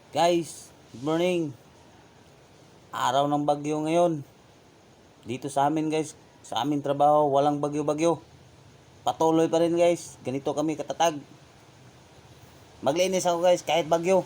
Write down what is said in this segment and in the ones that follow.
Guys, good morning. Araw ng bagyo ngayon. Dito sa amin guys, sa aming trabaho, walang bagyo-bagyo. Patuloy pa rin guys. Ganito kami katatag. Maglinis ako guys kahit bagyo.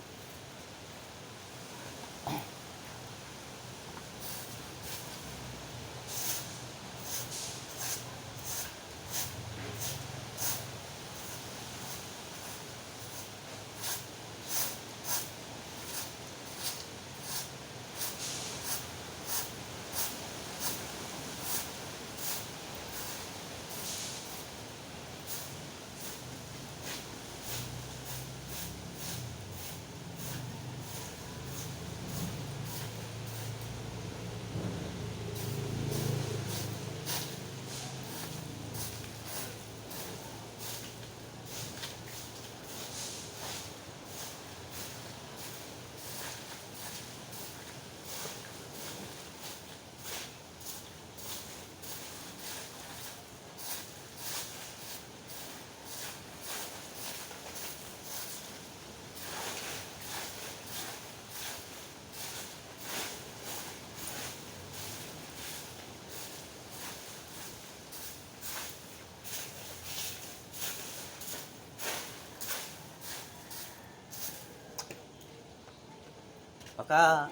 Baka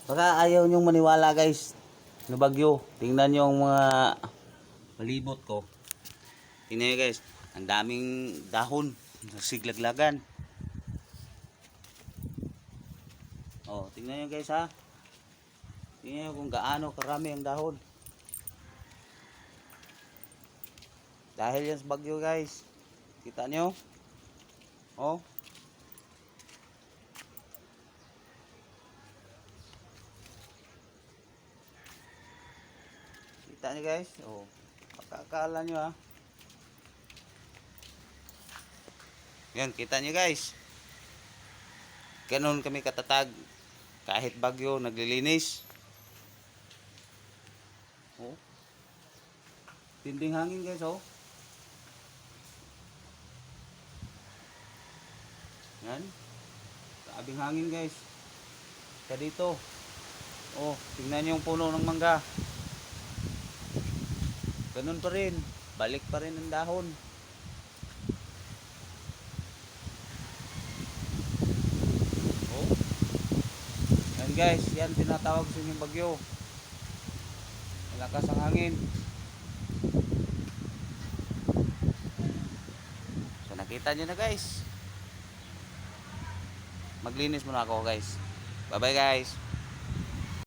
baka ayaw nyong maniwala guys na bagyo. Tingnan nyo ang mga palibot ko. Tingnan nyo guys, ang daming dahon, siglaglagan. Oh, tingnan nyo guys ha. Tingnan nyo kung gaano karami ang dahon. Dahil yan sa bagyo guys. Kita nyo? Oh. Kita nyo guys. Oh. Pakakala nyo ha. Yan, kita nyo guys. Ganon kami katatag. Kahit bagyo, naglilinis. Oh. Tinding hangin guys oh. Yan. Sabing hangin guys. Kaya dito. Oh, tingnan niyo yung puno ng mangga. Ganun pa rin. Balik pa rin ang dahon. Oh. Yan guys, yan tinatawag sa inyong bagyo. Malakas ang hangin. So nakita nyo na guys. Maglinis muna ako guys. Bye bye guys.